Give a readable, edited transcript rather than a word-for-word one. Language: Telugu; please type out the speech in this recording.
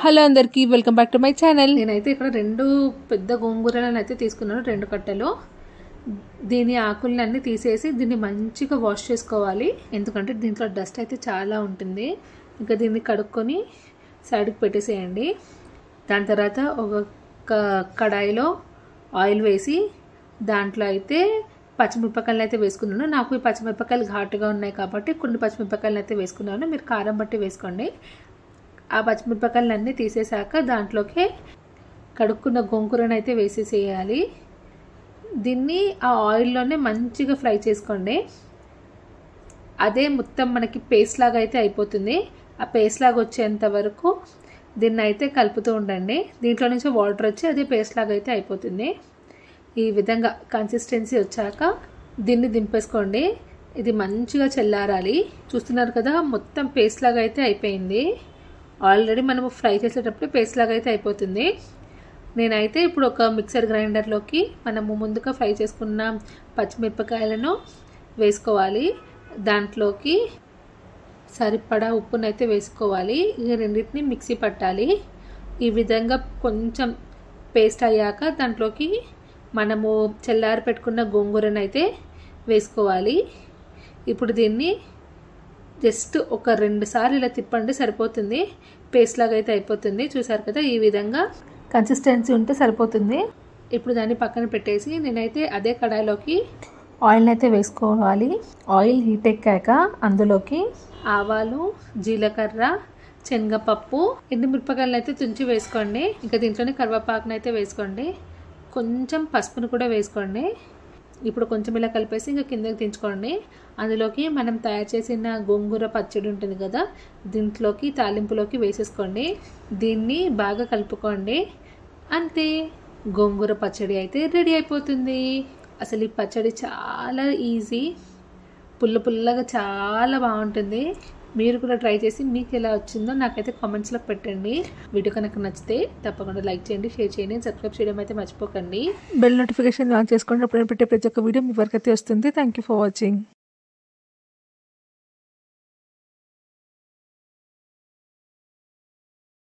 హలో అందరికీ welcome back to my channel. నేనైతే ఇక్కడ రెండు పెద్ద గోంగూరలను అయితే తీసుకున్నాను, 2 కట్టలు. దీని ఆకులన్నీ తీసేసి దీన్ని మంచిగా వాష్ చేసుకోవాలి, ఎందుకంటే దీంట్లో డస్ట్ అయితే చాలా ఉంటుంది. ఇంకా దీన్ని కడుక్కొని సైడ్కి పెట్టేసేయండి. దాని తర్వాత ఒక కడాయిలో ఆయిల్ వేసి దాంట్లో అయితే పచ్చిమిరపకాయలు అయితే వేసుకున్నాను. నాకు ఈ పచ్చిమిరపకాయలు ఘాటుగా ఉన్నాయి కాబట్టి కొన్ని పచ్చిమిరపకాయలు అయితే వేసుకున్నాను. మీరు కారం బట్టి వేసుకోండి. ఆ పచ్చిమిరపకాయలన్నీ తీసేసాక దాంట్లోకి కడుక్కున్న గోంగూరను అయితే వేసేసేయాలి. దీన్ని ఆ ఆయిల్లోనే మంచిగా ఫ్రై చేసుకోండి. అదే మొత్తం మనకి పేస్ట్ లాగా అయితే అయిపోతుంది. ఆ పేస్ట్ లాగా వచ్చేంత వరకు దీన్ని అయితే కలుపుతూ ఉండండి. దీంట్లో నుంచి వాటర్ వచ్చి అదే పేస్ట్ లాగా అయితే అయిపోతుంది. ఈ విధంగా కన్సిస్టెన్సీ వచ్చాక దీన్ని దింపేసుకోండి. ఇది మంచిగా చల్లారాలి. చూస్తున్నారు కదా, మొత్తం పేస్ట్ లాగా అయితే అయిపోయింది. ఆల్రెడీ మనము ఫ్రై చేసేటప్పుడు పేస్ట్ లాగా అయితే అయిపోతుంది. నేనైతే ఇప్పుడు ఒక మిక్సర్ గ్రైండర్లోకి మనము ముందుగా ఫ్రై చేసుకున్న పచ్చిమిరపకాయలను వేసుకోవాలి. దాంట్లోకి సరిపడా ఉప్పునైతే వేసుకోవాలి. ఈ రెండింటిని మిక్సీ పట్టాలి. ఈ విధంగా కొంచెం పేస్ట్ అయ్యాక దాంట్లోకి మనము చల్లారి పెట్టుకున్న గోంగూరను అయితే వేసుకోవాలి. ఇప్పుడు దీన్ని జస్ట్ ఒక 2 సార్లు ఇలా తిప్పండి, సరిపోతుంది. పేస్ట్ లాగా అయితే అయిపోతుంది. చూసారు కదా, ఈ విధంగా కన్సిస్టెన్సీ ఉంటే సరిపోతుంది. ఇప్పుడు దాన్ని పక్కన పెట్టేసి నేనైతే అదే కడాయిలోకి ఆయిల్ అయితే వేసుకోవాలి. ఆయిల్ హీట్ ఎక్కాక అందులోకి ఆవాలు, జీలకర్ర, శనగపప్పు, ఎండుమిరపకాయలను అయితే తుంచి వేసుకోండి. ఇంకా దీంట్లోనే కరివేపాకును అయితే వేసుకోండి. కొంచెం పసుపును కూడా వేసుకోండి. ఇప్పుడు కొంచెం ఇలా కలిపేసి ఇంకా కిందకి దించుకోండి. అందులోకి మనం తయారు చేసిన గోంగూర పచ్చడి ఉంటుంది కదా, దీంట్లోకి తాలింపులోకి వేసేసుకోండి. దీన్ని బాగా కలుపుకోండి. అంతే, గోంగూర పచ్చడి అయితే రెడీ అయిపోతుంది. అసలు ఈ పచ్చడి చాలా ఈజీ, పుల్లగా చాలా బాగుంటుంది. మీరు కూడా ట్రై చేసి మీకు ఎలా వచ్చిందో నాకైతే కామెంట్స్లో పెట్టండి. వీడియో కనుక నచ్చితే తప్పకుండా లైక్ చేయండి, షేర్ చేయండి, సబ్స్క్రైబ్ చేయడం అయితే మర్చిపోకండి. బెల్ నోటిఫికేషన్ ఆన్ చేసుకోండి. అప్పుడు పెట్టే ప్రతి ఒక్క వీడియో మీ వరకు అయితే వస్తుంది. Thank you for watching.